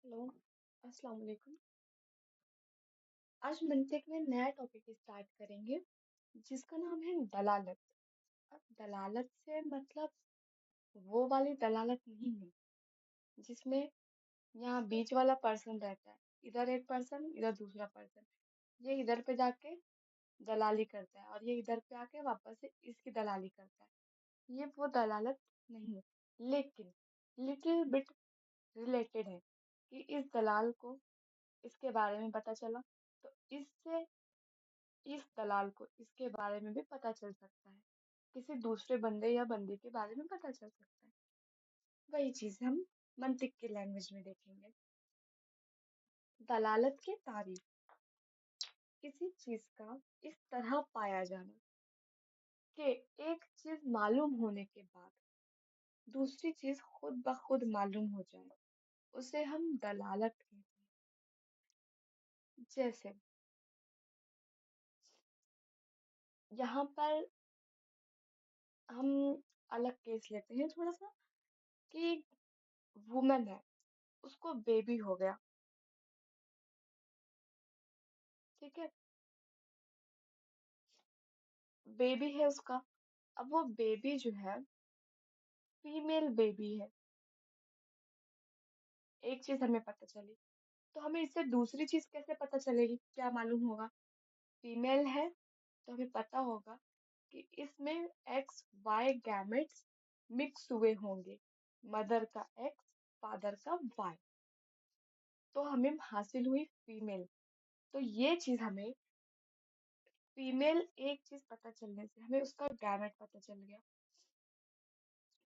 Hello, अस्सलाम वालेकुम। आज मंतिक में नया टॉपिक स्टार्ट करेंगे जिसका नाम है दलालत। अब दलालत से मतलब वो वाली दलालत नहीं है जिसमें यहाँ बीच वाला पर्सन रहता है। इधर एक पर्सन, इधर दूसरा पर्सन। ये इधर पे जाके दलाली करता है और ये इधर पे आके वापस से इसकी दलाली करता है। ये वो दलालत नहीं है, लेकिन लिटिल बिट रिलेटेड है कि इस दलाल को इसके बारे में पता चला तो इससे इस दलाल को इसके बारे में भी पता चल सकता है, किसी दूसरे बंदे या बंदी के बारे में पता चल सकता है। वही चीज हम मंतिक की लैंग्वेज में देखेंगे। दलालत की तारीफ, किसी चीज का इस तरह पाया जाना कि एक चीज मालूम होने के बाद दूसरी चीज खुद ब खुद मालूम हो जाए, उसे हम दलालत कहते हैं। जैसे यहाँ पर हम अलग केस लेते हैं थोड़ा सा कि वुमेन है, उसको बेबी हो गया। ठीक है, बेबी है उसका। अब वो बेबी जो है फीमेल बेबी है। एक चीज हमें पता चली, तो हमें इससे दूसरी चीज कैसे पता चलेगी, क्या मालूम होगा? फीमेल है तो हमें पता होगा कि इसमें एक्स वाई गैमेट्स मिक्स हुए होंगे। मदर का एक्स, फादर का वाई, तो हमें हासिल हुई फीमेल। तो ये चीज हमें फीमेल एक चीज पता चलने से हमें उसका गैमेट पता चल गया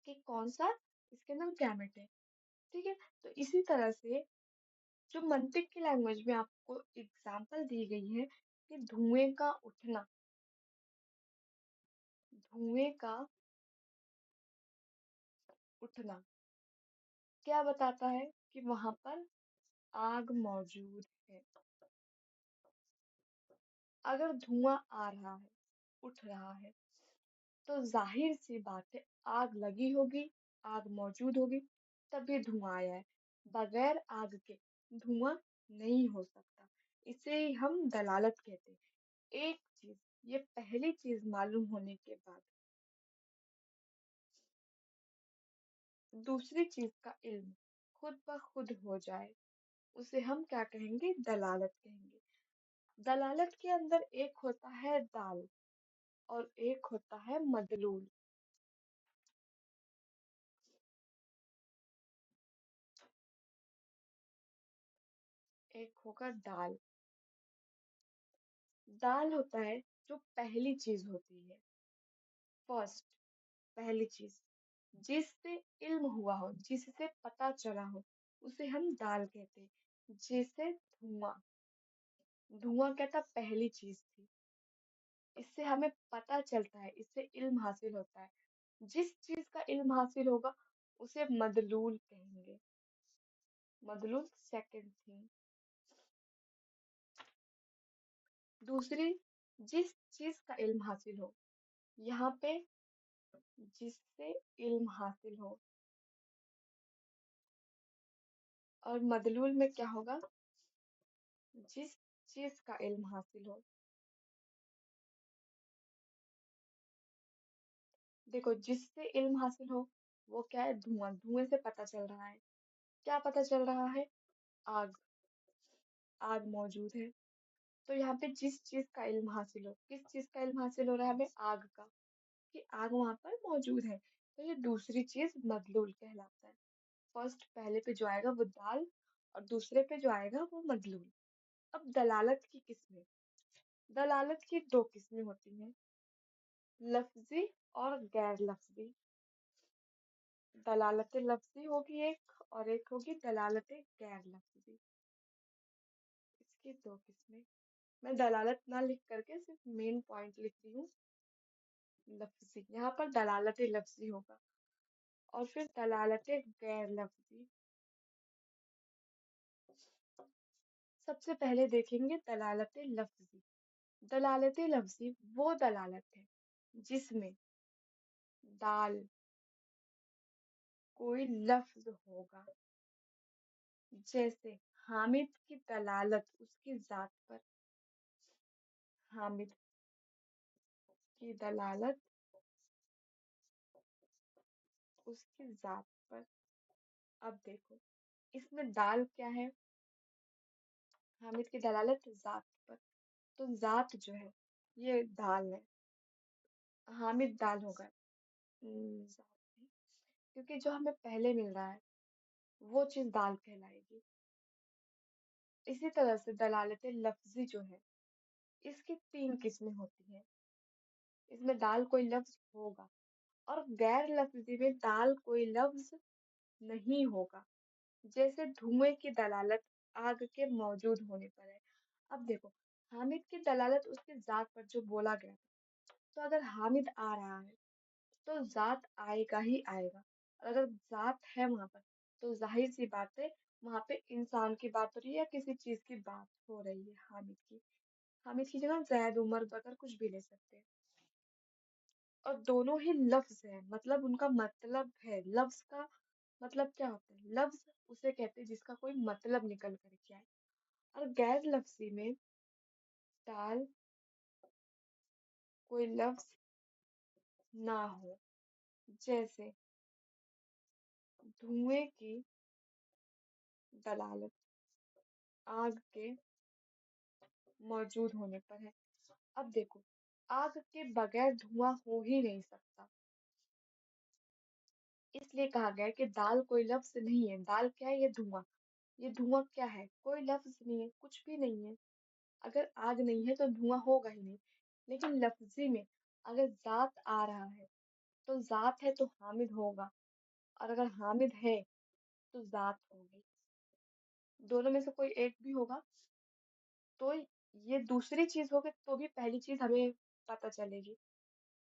कि कौन सा इसके अंदर गैमेट है। ठीक है, तो इसी तरह से जो मंतिक की लैंग्वेज में आपको एग्जाम्पल दी गई है कि धुएं का उठना, धुएं का उठना क्या बताता है कि वहां पर आग मौजूद है। अगर धुआं आ रहा है, उठ रहा है, तो जाहिर सी बात है आग लगी होगी, आग मौजूद होगी, तभी धुआं आया है। बगैर आग के धुआं नहीं हो सकता। इसे ही हम दलालत कहते हैं। एक चीज, ये पहली चीज मालूम होने के बाद दूसरी चीज का इल्म खुद ब खुद हो जाए, उसे हम क्या कहेंगे? दलालत कहेंगे। दलालत के अंदर एक होता है दाल और एक होता है मदलूल। एक होगा दाल। दाल होता है जो पहली चीज होती है, फर्स्ट, पहली चीज जिससे इल्म हुआ हो, जिससे पता चला हो, उसे हम दाल कहते हैं। जैसे धुआं, धुआं क्या था? पहली चीज थी। इससे हमें पता चलता है, इससे इल्म हासिल होता है। जिस चीज का इल्म हासिल होगा उसे मदलूल कहेंगे। मदलूल सेकंड थिंग। दूसरी, जिस चीज का इल्म हासिल हो, यहाँ पे जिससे इल्म हासिल हो, और मदलूल में क्या होगा? जिस चीज का इल्म हासिल हो। देखो, जिससे इल्म हासिल हो वो क्या है? धुआं। धुएं से पता चल रहा है, क्या पता चल रहा है? आग, आग मौजूद है। तो यहाँ पे जिस चीज का इल्म हासिल हो, किस चीज का इल्म हासिल हो रहा है हमें? आग का, कि आग वहां पर मौजूद है। तो ये दूसरी चीज मदलूल कहलाता है। फर्स्ट, पहले पे जो आएगा वो दाल, और दूसरे पे जो आएगा वो मदलूल। अब दलालत की किस्में, दलालत की दो किस्में होती हैं, लफ्जी और गैर लफ्जी। दलालत लफ्जी होगी एक, और एक होगी दलालत गैर लफ्जी। इसकी दो किस्में। मैं दलालत ना लिख करके सिर्फ मेन पॉइंट लिख रही हूँ। लफ्जी, यहाँ पर दलालत लफ्जी होगा, और फिर दलालत गैर लफ्जी। सबसे पहले देखेंगे दलालत लफ्जी। दलालत लफ्जी वो दलालत है जिसमें दाल, कोई लफ्ज होगा, जैसे हामिद की दलालत उसकी जात पर, हामिद की दलालत उसकी जात पर। अब देखो, इसमें दाल क्या है? हामिद की दलालत जात पर, तो जात जो है ये दाल है, हामिद दाल होगा। जात नहीं, क्योंकि जो हमें पहले मिल रहा है वो चीज दाल कहलाएगी। इसी तरह से दलालत लफ्जी जो है इसकी तीन किस्में होती हैं। इसमें दाल कोई लफ्ज होगा, और गैर लफ्जी में दाल कोई लफ्ज नहीं होगा। जैसे धुएं की दलालत आग के मौजूद होने पर है। अब देखो, हामिद की दलालत उसकी जात पर जो बोला गया था, तो अगर हामिद आ रहा है तो जात आएगा ही आएगा। और अगर जात है वहां पर, तो जाहिर सी बात है वहां पे इंसान की बात हो रही है या किसी चीज की बात हो रही है। हामिद की जगह जैद, उमर, बकर कुछ भी ले सकते हैं। और दोनों ही लफ्ज है, मतलब उनका मतलब है। लफ्ज का मतलब क्या होता है? लफ्ज उसे कहते हैं जिसका कोई मतलब निकल करके आए। और गैर लफ्जी में दाल कोई लफ्ज ना हो। जैसे धुएं की दलालत आग के मौजूद होने पर है। अब देखो, आग के बगैर धुआं हो ही नहीं सकता, इसलिए कहा गया है कि दाल कोई लफ्ज नहीं है। दाल क्या है? ये धुआं। ये धुआं क्या है? कोई लफ्ज नहीं है, कुछ भी नहीं है। अगर आग नहीं है तो धुआं होगा ही नहीं। लेकिन लफ्जी में अगर जात आ रहा है, तो जात है तो हामिद होगा, और अगर हामिद है तो जात होगी। दोनों में से कोई एक भी होगा तो ये दूसरी चीज होगी, तो भी पहली चीज हमें पता चलेगी,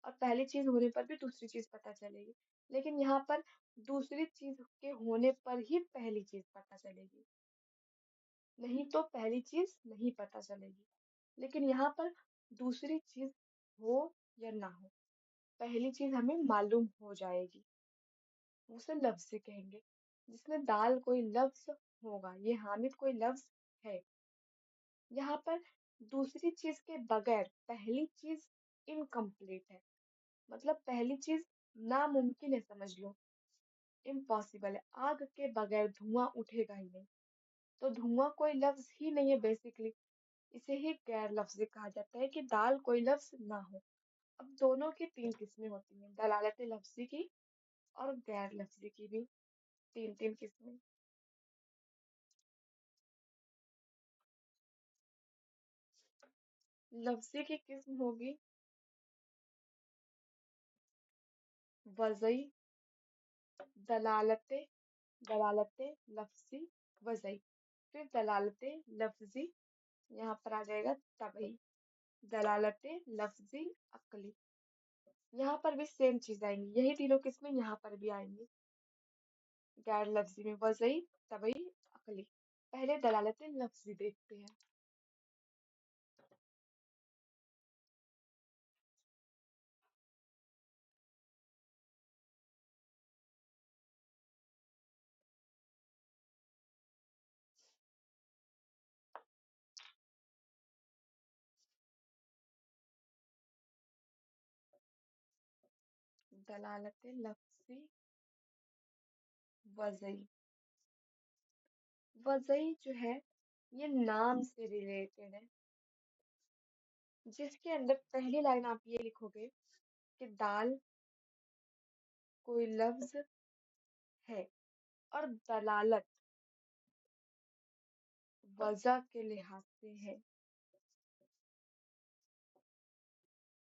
और पहली चीज होने पर भी दूसरी चीज पता चलेगी। लेकिन यहाँ पर दूसरी चीज के होने पर ही पहली चीज पता चलेगी, नहीं तो पहली चीज नहीं पता चलेगी। लेकिन यहाँ पर दूसरी चीज हो या ना हो, पहली चीज हमें मालूम हो जाएगी। उसे लफ्ज से कहेंगे। जिसमें दाल कोई लफ्ज होगा, ये हामिद कोई लफ्ज है। यहाँ पर दूसरी चीज के बगैर पहली चीज इनकम्प्लीट है, मतलब पहली चीज नामुमकिन है, समझ लो इम्पॉसिबल है। आग के बगैर धुआं उठेगा ही नहीं, तो धुआं कोई लफ्ज ही नहीं है बेसिकली। इसे ही गैर लफ्जी कहा जाता है कि दाल कोई लफ्ज ना हो। अब दोनों की तीन किस्में होती हैं, दलालत लफ्जी की और गैर लफ्जी की भी तीन तीन किस्में। लफ्जी की किस्म होगी वज़ई, दलालते, दलालते लफ्जी, वज़ई। फिर दलालते लफ्जी, यहाँ पर आ जाएगा तबई, दलालते लफ्जी, अक्ली। यहाँ पर भी सेम चीज आएंगी, यही तीनों किस्में यहाँ पर भी आएंगी। गैर लफ्जी में वज़ई, तबई, अक्ली। पहले दलालते लफ्जी देखते हैं। दलालते लफ्जी, वज़ई। वज़ई जो है ये नाम से रिलेटेड है, जिसके अंदर पहली लाइन आप ये लिखोगे कि दाल कोई लफ्ज है, और दलालत वजह के लिहाज से है।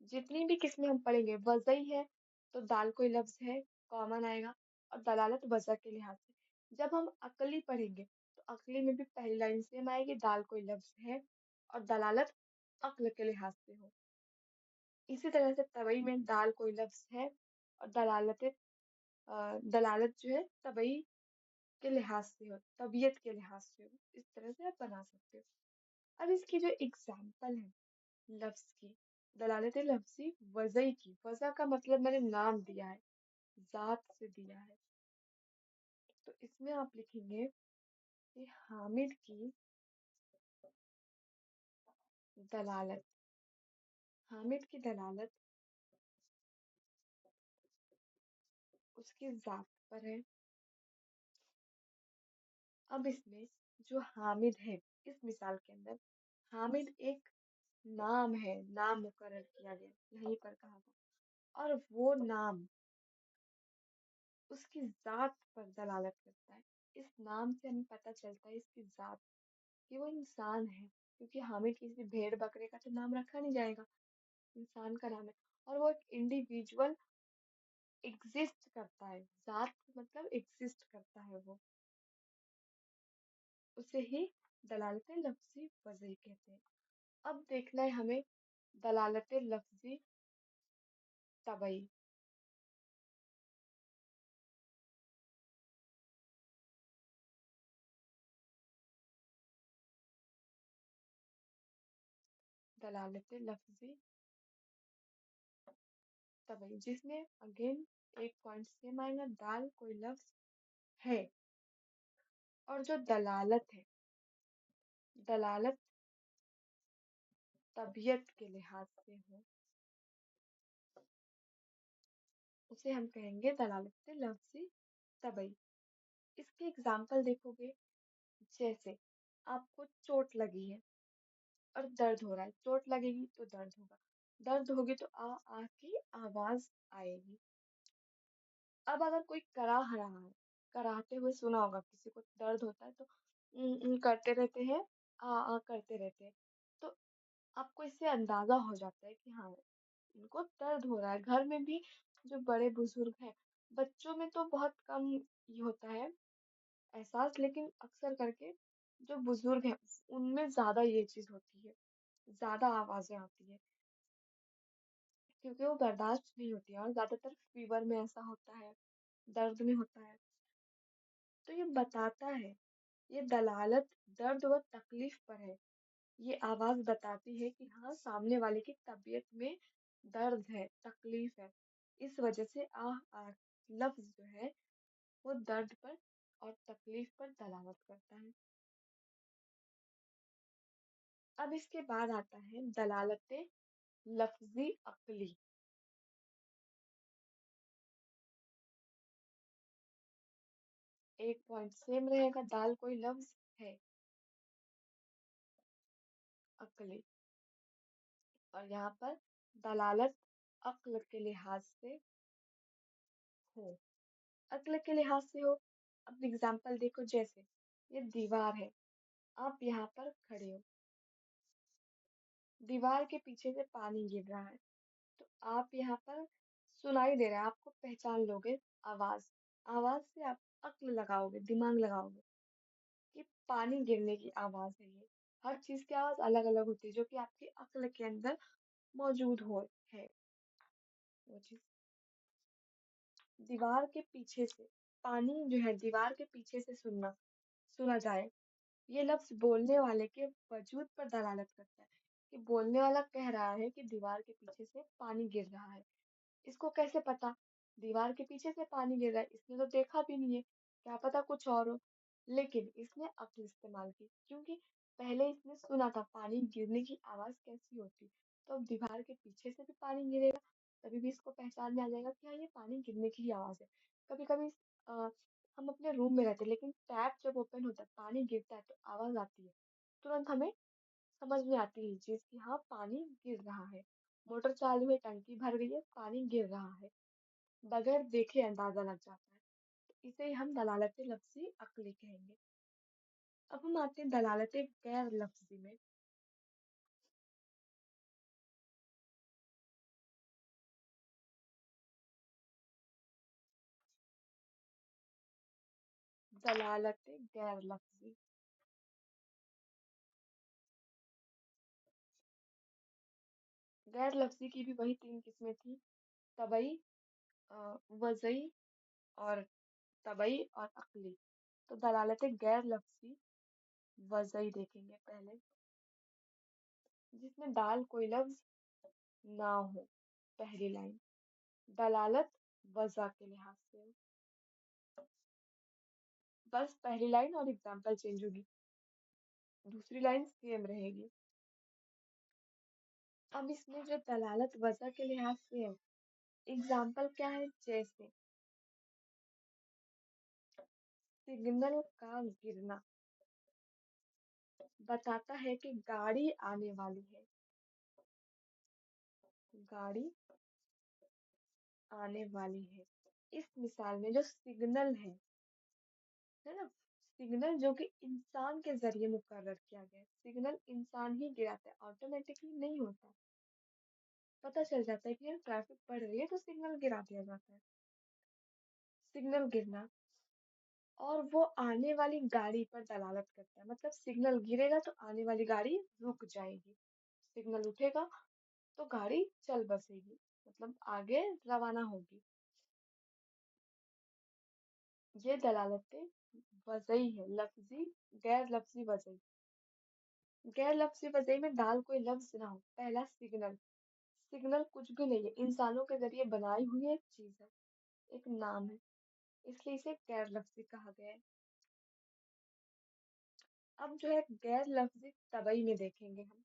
जितनी भी किस्में हम पढ़ेंगे, वज़ई है तो दाल कोई लफ्ज है, कॉमन आएगा, और दलालत वजह के लिहाज से। जब हम अकली पढ़ेंगे तो अकली में भी पहली लाइन सेम आएगी, दाल कोई लफ्ज है और दलालत अक्ल के लिहाज से हो। इसी तरह से तबई में दाल कोई लफ्ज है और दलालत जो है तबई के लिहाज से हो, तबीयत के लिहाज से हो। इस तरह से आप बना सकते हो। अब इसकी जो एग्जाम्पल है लफ्ज की, दलालत लफ्जी वज़ई की, वज़ा का मतलब मैंने नाम दिया है, जात से दिया है। तो इसमें आप लिखेंगे कि हामिद की दलालत, हामिद की दलालत उसकी जात पर है। अब इसमें जो हामिद है, इस मिसाल के अंदर हामिद एक नाम है, नाम मुकर्रर किया गया, यहीं पर कहा था। और वो नाम उसकी जात पर दलालत करता है। इस नाम से हमें पता चलता है इसकी जात, कि वो इंसान है, क्योंकि हामिद किसी भेड़ बकरे का तो नाम रखा नहीं जाएगा, इंसान का नाम है। और वो एक इंडिविजुअल एग्जिस्ट करता है, जात मतलब एग्जिस्ट करता है वो, उसे ही दलालत लफ्जी वजही कहते हैं। अब देखना है हमें दलालत लफ्जी तबई। दलालत लफ्जी तबई, जिसमें अगेन एक पॉइंट से आएगा, दाल कोई लफ्ज है और जो दलालत है, दलालत तबीयत के लिहाज से हो, उसे हम कहेंगे दलालत लफ्जी तबई। इसके एग्जाम्पल देखोगे, जैसे आपको चोट लगी है और दर्द हो रहा है, चोट लगेगी तो दर्द होगा, दर्द होगी तो आ आ की आवाज आएगी। अब अगर कोई कराह रहा है, कराहते हुए सुना होगा, किसी को दर्द होता है तो करते रहते हैं, आ करते रहते हैं, तो आपको इससे अंदाजा हो जाता है कि हाँ, इनको दर्द हो रहा है। घर में भी जो बड़े बुजुर्ग हैं, बच्चों में तो बहुत कम ये होता है एहसास, लेकिन अक्सर करके जो बुजुर्ग हैं उनमें ज्यादा ये चीज होती है, ज्यादा आवाजें आती है, क्योंकि वो बर्दाश्त नहीं होती है। और ज्यादातर फीवर में ऐसा होता है, दर्द में होता है। तो ये बताता है, ये दलालत दर्द व तकलीफ पर है। ये आवाज बताती है कि हाँ, सामने वाले की तबीयत में दर्द है, तकलीफ है। इस वजह से आह आह लफ्ज जो है वो दर्द पर और तकलीफ पर दलालत करता है। अब इसके बाद आता है दलालत लफ्जी अकली। एक पॉइंट सेम रहेगा, दाल कोई लफ्ज है, अकली। और यहाँ पर दलालत अक्ल के लिहाज से हो, अक्ल के लिहाज से हो। अब एग्जाम्पल देखो, जैसे ये दीवार है, आप यहाँ पर खड़े हो, दीवार के पीछे से पानी गिर रहा है, तो आप यहाँ पर सुनाई दे रहा है, आपको पहचान लोगे आवाज, आवाज से आप अक्ल लगाओगे, दिमाग लगाओगे कि पानी गिरने की आवाज है ये। हर चीज की आवाज अलग अलग होती है, जो कि आपकी अक्ल के अंदर मौजूद हो है वो चीज। दीवार के पीछे से पानी जो है, दीवार के पीछे से सुना जाए, ये लफ्ज बोलने वाले के वजूद पर दलालत करता है, कि बोलने वाला कह रहा है कि दीवार के पीछे से पानी गिर रहा है। इसको कैसे पता दीवार के पीछे से पानी गिर रहा है, इसने तो देखा भी नहीं है, क्या पता कुछ और हो। लेकिन इसने अक्ल इस्तेमाल की, क्योंकि पहले इसने सुना था पानी गिरने की आवाज कैसी होती, तो अब दीवार के पीछे से भी पानी गिरेगा, तभी भी इसको पहचान में आ जाएगा कि हाँ, ये पानी गिरने की ही आवाज है। कभी कभी हम अपने रूम में रहते हैं, लेकिन टैप जब ओपन होता है, पानी गिरता है तो आवाज आती है, तुरंत हमें समझ में आती है ये चीज कि हाँ, पानी गिर रहा है। मोटर चालू है, टंकी भर गई है, पानी गिर रहा है, बगैर देखे अंदाजा लग जाता है। तो इसे ही हम दलालत लफ्जी अकली कहेंगे। अब हम आते हैं दलालत गैर लफ्जी में। दलालत गैर लफ्जी, गैर लफ्जी की भी वही तीन किस्में थी, तबई, वजई और तबई और अकली। तो दलालत गैर लफ्जी वजई देखेंगे पहले, जिसमें दाल कोई लफ्ज ना हो, पहली लाइन दलालत वजह के लिहाज से हो। बस पहली लाइन और एग्जाम्पल चेंज होगी, दूसरी लाइन सेम रहेगी। अब इसमें जो दलालत वजह के लिहाज से है, एग्जाम्पल क्या है, जैसे सिग्नल का गिरना बताता है कि गाड़ी आने वाली है, गाड़ी आने वाली है। इस मिसाल में जो सिग्नल है ना, सिग्नल जो कि इंसान के जरिए मुकर्रर किया गया है, सिग्नल इंसान ही गिराता है, ऑटोमेटिकली नहीं होता। पता चल जाता है कि यार ट्रैफिक बढ़ रही है तो सिग्नल गिरा दिया जाता है, सिग्नल गिरना। और वो आने वाली गाड़ी पर दलालत करता है, मतलब सिग्नल गिरेगा तो आने वाली गाड़ी रुक जाएगी, सिग्नल उठेगा तो गाड़ी चल बसेगी, मतलब आगे रवाना होगी। ये दलालतें वजही है, लफ्जी गैर लफ्जी वजही। गैर लफ्जी वजही में दाल कोई लफ्ज ना हो, पहला सिग्नल, सिग्नल कुछ भी नहीं है, इंसानों के जरिए बनाई हुई एक चीज है, एक नाम है, इसलिए इसे गैर लफ्जी कहा गया है। अब जो है गैर लफ्जी तबई में देखेंगे हम,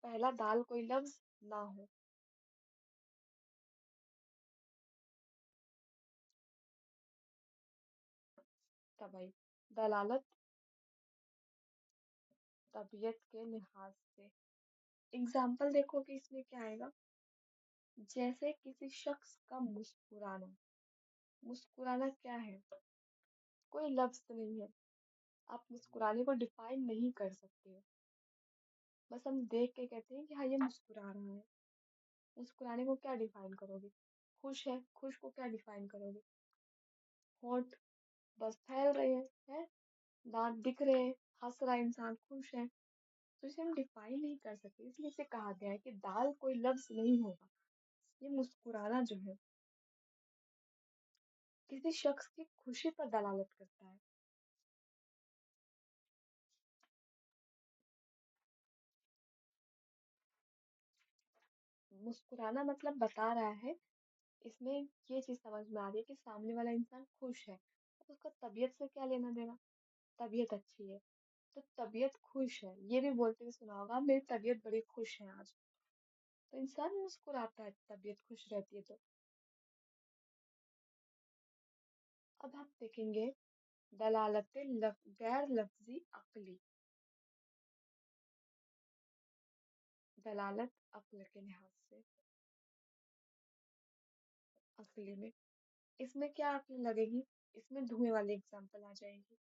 पहला दाल कोई लफ्ज ना हो, तबई, दलालत तबीयत के लिहाज से। एग्जाम्पल देखोगे इसमें क्या आएगा, जैसे किसी शख्स का मुस्कुराना, मुस्कुराना क्या है, कोई लफ्ज नहीं है, आप मुस्कुराने को डिफाइन नहीं कर सकते हो, बस हम देख के कहते हैं कि हाँ ये मुस्कुरा रहा है। मुस्कुराने को क्या डिफाइन करोगे, खुश है, खुश को क्या डिफाइन करोगे, होंठ बस फैल रहे हैं, दांत दिख रहे हैं, हंस रहा है इंसान, खुश है, तो इसे हम डिफाइन नहीं कर सकते, इसलिए इसे कहा गया है कि दाल कोई लफ्ज नहीं होगा। ये मुस्कुराना जो है किसी शख्स की खुशी पर दलालत करता है। मुस्कुराना मतलब बता रहा है, इसमें ये चीज समझ में आ रही है कि सामने वाला इंसान खुश है, तो उसका तबीयत से क्या लेना देना, तबीयत अच्छी है तो तबीयत खुश है, ये भी बोलते हुए सुना होगा मेरी तबीयत बड़ी खुश है आज, तो इंसान मुस्कुराता है, तबीयत खुश रहती है तो। अब आप देखेंगे गैर लफ्जी अक्ली, दलालत अक्ल के लिहाज से, अक्ली में, इसमें क्या अक्ल लगेगी, इसमें धुएं वाली एग्जांपल आ जाएगी,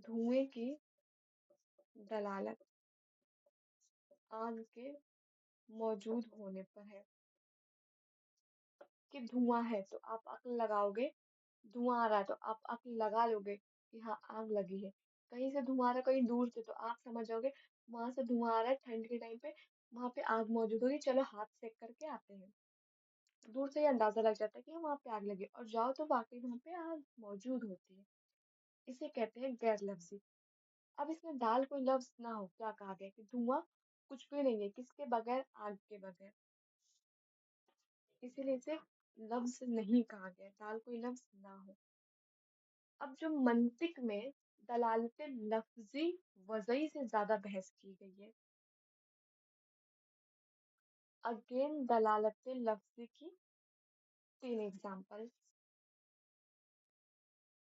धुएं की दलालत आग के मौजूद होने पर है, कि धुआं है तो आप अक्ल लगाओगे, धुआं आ रहा है तो आप अक्ल लगा लोगे कि हाँ आग लगी है। कहीं से धुआं आ रहा है कहीं दूर से, तो आप समझ जाओगे वहां से धुआं आ रहा है, ठंड के टाइम पे वहां पे आग मौजूद होगी, चलो हाथ सेक करके आते हैं। दूर से ही अंदाजा लग जाता है कि हाँ, वहां पे आग लगी है, और जाओ तो वाकई वहां पे आग मौजूद होती है। इसे कहते हैं गैर लफ्जी। अब इसमें दाल कोई लफ्ज ना हो, क्या कहा गया कि धुआं कुछ भी नहीं है, किसके बगैर, आग के बगैर, इसीलिए इसे लफ्ज नहीं कहा गया, दाल कोई लफ्ज ना हो। अब जो मंतिक में दलालत लफ्जी वजही से ज्यादा बहस की गई है, अगेन दलालत लफ्जी की तीन एग्जांपल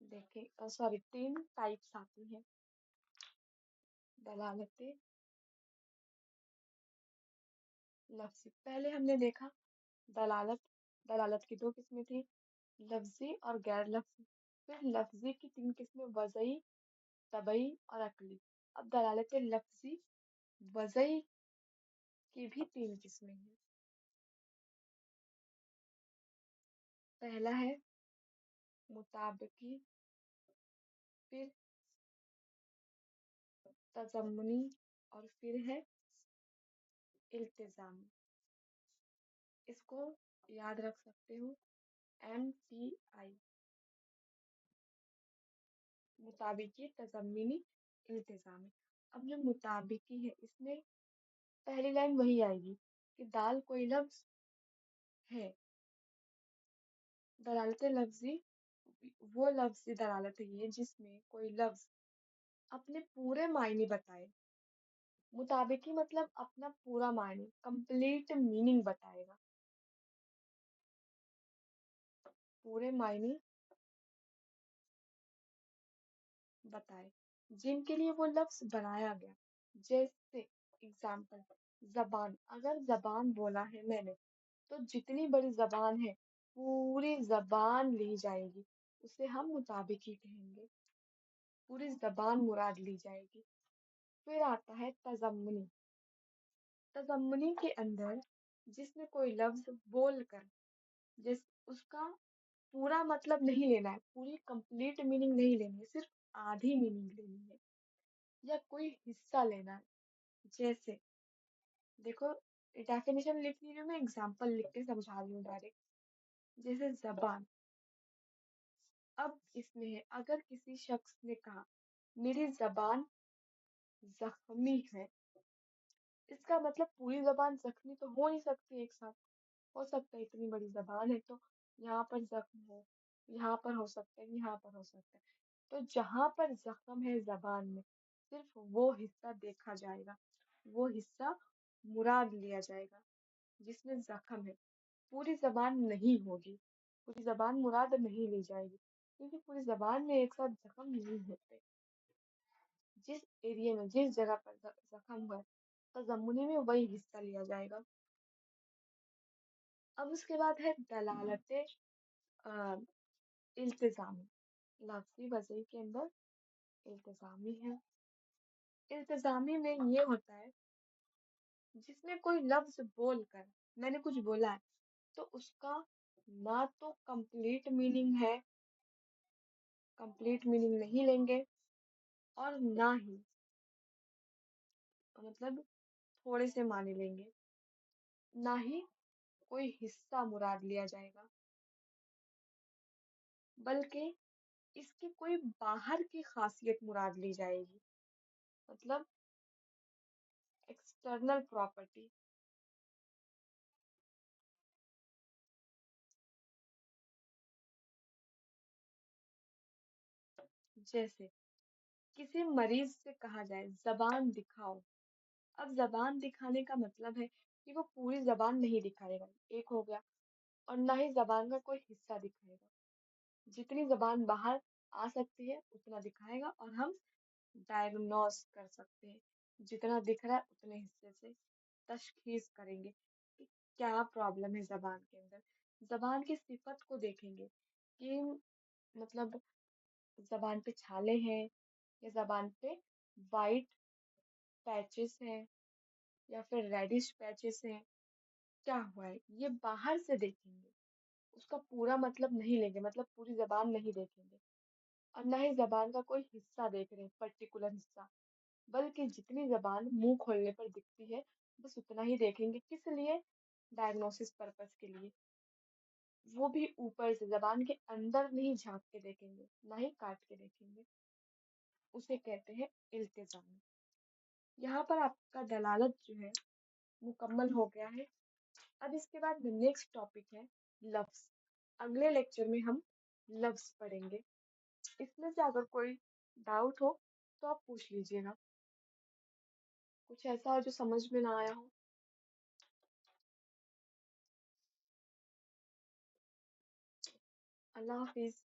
देखें, सॉरी तीन टाइप्स आती हैं दलालत लफ्जी। पहले हमने देखा दलालत, दलालत की दो किस्में थी, लफ्जी और गैर लफ्जी। फिर लफ्जी की तीन किस्में, वजही, तबई और अकली। अब दलालत लफ्जी वजही की भी तीन किस्में हैं। पहला है मुताबिकी, फिर तजम्मुनी, और फिर है इल्तिजामी। इसको याद रख सकते हो, MTI, मुताबिकी, तजम्मुनी, इल्तिजामी। अब जो मुताबिकी है, इसमें पहली लाइन वही आएगी कि दाल कोई लफ्ज है, दलालत लफ्जी वो लफ्ज़ी दलालत है ये जिसमें कोई लफ्ज़ अपने पूरे मायने बताए। मुताबिकी मतलब अपना पूरा मायने, कंप्लीट मीनिंग बताएगा। पूरे मायने बताए, जिनके लिए वो लफ्ज़ बनाया गया। जैसे एग्ज़ाम्पल ज़बान, अगर ज़बान बोला है मैंने, तो जितनी बड़ी ज़बान है, पूरी ज़बान ली जाएगी। उसे हम मुताबिकी कहेंगे। पूरी ज़बान मुराद ली जाएगी। फिर आता है तज़म्मुनी। तज़म्मुनी के अंदर जिसमें कोई लफ्ज़ बोलकर जिस उसका पूरा मतलब नहीं लेना है, पूरी कंप्लीट मीनिंग नहीं लेनी है, सिर्फ आधी मीनिंग लेनी है या कोई हिस्सा लेना है। जैसे देखो, डेफिनेशन लिख नहीं रही हूँ मैं, एग्जांपल लिख के समझा रही हूँ डायरेक्ट। जैसे जबान, अब इसमें है अगर किसी शख्स ने कहा मेरी जबान जख्मी है, इसका मतलब पूरी जबान जख्मी तो हो नहीं सकती एक साथ। हो सकता है इतनी बड़ी जबान है तो यहाँ पर जख्म हो, यहाँ पर हो सकता है, यहाँ पर हो सकता है। तो जहां पर जख्म है जबान में, सिर्फ वो हिस्सा देखा जाएगा, वो हिस्सा मुराद लिया जाएगा जिसमें जख्म है। पूरी जबान नहीं होगी, पूरी जबान मुराद नहीं ली जाएगी, क्योंकि पूरी जबान में एक साथ जख्म नहीं होते। जिस एरिया में जिस जगह पर जख्म हुआ है, तजम्मुनी में वही हिस्सा लिया जाएगा। अब उसके बाद है दलालत इल्तिजामी। लफ्जी वज़ी के अंदर इल्तिजामी है। इल्तिजामी में ये होता है जिसमें कोई लफ्ज बोलकर, मैंने कुछ बोला है तो उसका ना तो कंप्लीट मीनिंग है, कंप्लीट मीनिंग नहीं लेंगे, और ना ही मतलब थोड़े से माने लेंगे, ना ही कोई हिस्सा मुराद लिया जाएगा, बल्कि इसकी कोई बाहर की खासियत मुराद ली जाएगी। मतलब एक्सटर्नल प्रॉपर्टी। जैसे किसी मरीज से कहा जाए जबान दिखाओ। अब जबान दिखाने का मतलब है कि वो पूरी जबान नहीं दिखाएगा, एक हो गया, और ना ही जबान का कोई हिस्सा दिखाएगा। जितनी जबान बाहर आ सकती है उतना दिखाएगा, और हम डायग्नोस कर सकते हैं, जितना दिख रहा है उतने हिस्से से तशखीस करेंगे कि क्या प्रॉब्लम है जबान के अंदर। जबान की सिफत को देखेंगे कि मतलब जबान पे छाले हैं, या जबान पे वाइट पैचेस हैं, या फिर रेडिश पैचेस हैं, क्या हुआ है ये बाहर से देखेंगे। उसका पूरा मतलब नहीं लेंगे, मतलब पूरी जबान नहीं देखेंगे, और ना ही जबान का कोई हिस्सा देख रहे हैं, पर्टिकुलर हिस्सा, बल्कि जितनी जबान मुंह खोलने पर दिखती है बस उतना ही देखेंगे। किस लिए? डायग्नोसिस पर्पस के लिए। वो भी ऊपर से, जबान के अंदर नहीं झांक के देखेंगे, ना ही काट के देखेंगे। उसे कहते हैं इल्तिजाम। यहाँ पर आपका दलालत जो है मुकम्मल हो गया है। अब इसके बाद नेक्स्ट टॉपिक है लफ्ज। अगले लेक्चर में हम लफ्ज पढ़ेंगे। इसमें से अगर कोई डाउट हो तो आप पूछ लीजिएगा। कुछ ऐसा हो जो समझ में ना आया हो। अल्लाह हाफिज।